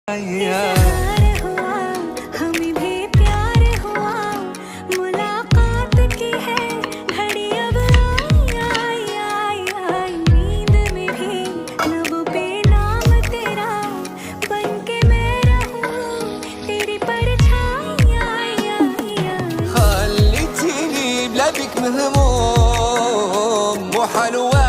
इज़हार हुआ, हमें भी प्यार हुआ, मुलाकात की है घड़ी अब आई, नींद में भी लब पे नाम तेरा, बनके मैं रहूं तेरी परछाई। خليتيني بلا بك مهموم وحلوة